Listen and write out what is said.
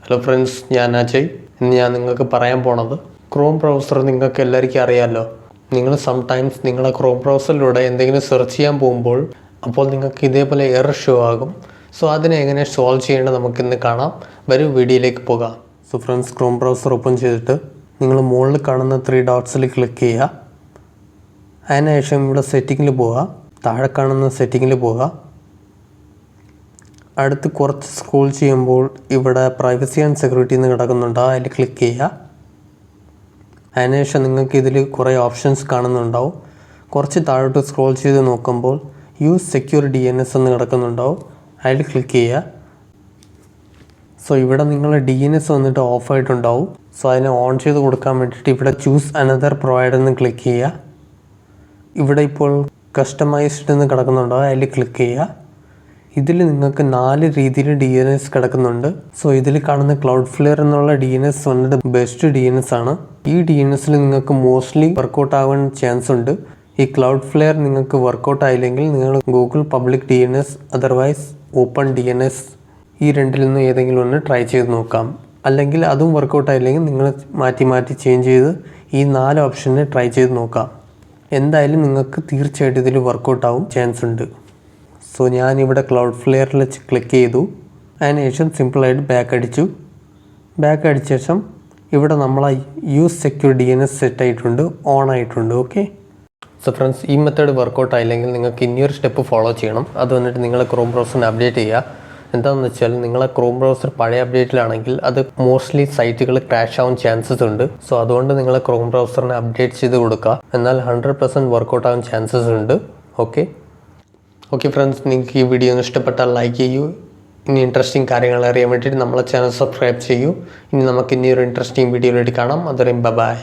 Hello friends, ഞാൻ അജയ്. ഇന്ന് ഞാൻ നിങ്ങൾക്ക് പറയാൻ പോണത് ക്രോം ബ്രൗസർ നിങ്ങൾക്ക് എല്ലാവർക്കും അറിയാമല്ലോ. നിങ്ങൾ സംടൈംസ് നിങ്ങളെ ക്രോം ബ്രൗസറിലൂടെ എന്തെങ്കിലും സെർച്ച് ചെയ്യാൻ പോകുമ്പോൾ അപ്പോൾ നിങ്ങൾക്ക് ഇതേപോലെ എറർ ഷോ ആകും. സോ അതിനെ എങ്ങനെ സോൾവ് ചെയ്യേണ്ടത് നമുക്കിന്ന് കാണാം. വരൂ വീഡിയോയിലേക്ക് പോകാം. So friends, Chrome browser open ചെയ്തിട്ട് നിങ്ങൾ മുകളിൽ കാണുന്ന 3 ഡോട്ട്സിൽ ക്ലിക്ക് ചെയ്യുക. അതിനുശേഷം ഇവിടെ സെറ്റിങ്ങിൽ പോവുക. താഴെ കാണുന്ന സെറ്റിങ്ങിൽ പോവുക. അടുത്ത് കുറച്ച് സ്ക്രോൾ ചെയ്യുമ്പോൾ ഇവിടെ പ്രൈവസി ആൻഡ് സെക്യൂരിറ്റി എന്ന് കിടക്കുന്നുണ്ട്. അതിൽ ക്ലിക്ക് ചെയ്യുക. അതിനുശേഷം നിങ്ങൾക്ക് ഇതിൽ കുറേ ഓപ്ഷൻസ് കാണുന്നുണ്ടാവും. കുറച്ച് താഴോട്ട് സ്ക്രോൾ ചെയ്ത് നോക്കുമ്പോൾ യൂസ് സെക്യൂർ DNS എന്ന് കിടക്കുന്നുണ്ടാവും. അതിൽ ക്ലിക്ക് ചെയ്യുക. സോ ഇവിടെ നിങ്ങളുടെ DNS വന്നിട്ട് ഓഫായിട്ടുണ്ടാവും. സോ അതിനെ ഓൺ ചെയ്ത് കൊടുക്കാൻ വേണ്ടിയിട്ട് ഇവിടെ ചൂസ് അനദർ പ്രൊവൈഡർ എന്ന് ക്ലിക്ക് ചെയ്യുക. ഇവിടെ ഇപ്പോൾ കസ്റ്റമൈസ്ഡ് എന്ന് കിടക്കുന്നുണ്ടാവും. അതിൽ ക്ലിക്ക് ചെയ്യുക. ഇതിൽ നിങ്ങൾക്ക് 4 രീതിയിൽ DNS കിടക്കുന്നുണ്ട്. സോ ഇതിൽ കാണുന്ന ക്ലൗഡ്ഫ്ലെയർ എന്നുള്ള DNS വന്നിട്ട് ബെസ്റ്റ് DNS ആണ്. ഈ DNSൽ നിങ്ങൾക്ക് മോസ്റ്റ്ലി വർക്കൗട്ട് ആവാൻ ചാൻസ് ഉണ്ട്. ഈ ക്ലൗഡ്ഫ്ലെയർ നിങ്ങൾക്ക് വർക്കൗട്ട് ആയില്ലെങ്കിൽ നിങ്ങൾ Google public DNS otherwise open DNS ഈ രണ്ടിൽ നിന്ന് ഏതെങ്കിലും ഒന്ന് ട്രൈ ചെയ്ത് നോക്കാം. അല്ലെങ്കിൽ അതും വർക്കൗട്ട് ആയില്ലെങ്കിൽ നിങ്ങൾ മാറ്റി ചേഞ്ച് ചെയ്ത് ഈ 4 ഓപ്ഷനെ ട്രൈ ചെയ്ത് നോക്കാം. എന്തായാലും നിങ്ങൾക്ക് തീർച്ചയായിട്ടും ഇതിൽ വർക്കൗട്ട് ആവും ചാൻസ് ഉണ്ട്. സോ ഞാനിവിടെ ക്ലൗഡ്ഫ്ലെയറിൽ ക്ലിക്ക് ചെയ്തു. അതിനുശേഷം സിമ്പിളായിട്ട് ബാക്ക് അടിച്ച ശേഷം ഇവിടെ നമ്മളെ യൂസ് സെക്യൂർ DNS സെറ്റ് ആയിട്ടുണ്ട്, ഓൺ ആയിട്ടുണ്ട്. ഓക്കെ. സോ ഫ്രണ്ട്സ്, ഈ മെത്തേഡ് വർക്കൗട്ട് ആയില്ലെങ്കിൽ നിങ്ങൾക്ക് ഇനിയൊരു സ്റ്റെപ്പ് ഫോളോ ചെയ്യണം. അത് വന്നിട്ട് നിങ്ങളെ ക്രോം ബ്രൗസറിനെ അപ്ഡേറ്റ് ചെയ്യുക. എന്താണെന്ന് വെച്ചാൽ നിങ്ങളെ ക്രോം ബ്രൗസർ പഴയ അപ്ഡേറ്റിലാണെങ്കിൽ അത് മോസ്റ്റ്ലി സൈറ്റുകൾ ക്രാഷ് ആവാൻ ചാൻസസ് ഉണ്ട്. സോ അതുകൊണ്ട് നിങ്ങളെ ക്രോം ബ്രൗസറിനെ അപ്ഡേറ്റ് ചെയ്ത് കൊടുക്കുക. എന്നാൽ 100% വർക്കൗട്ട് ആവാൻ ചാൻസസ് ഉണ്ട്. ഓക്കെ ഫ്രണ്ട്സ്, നിങ്ങൾക്ക് ഈ വീഡിയോ ഇഷ്ടപ്പെട്ടാൽ ലൈക്ക് ചെയ്യൂ. ഇനി ഇൻട്രസ്റ്റിംഗ് കാര്യങ്ങൾ അറിയാൻ വേണ്ടിയിട്ട് നമ്മളെ ചാനൽ സബ്സ്ക്രൈബ് ചെയ്യൂ. ഇനി നമുക്ക് ഇനി ഒരു ഇൻട്രസ്റ്റിംഗ് വീഡിയോയിലേക്ക് കാണാം. അതുവരെയും ബൈ.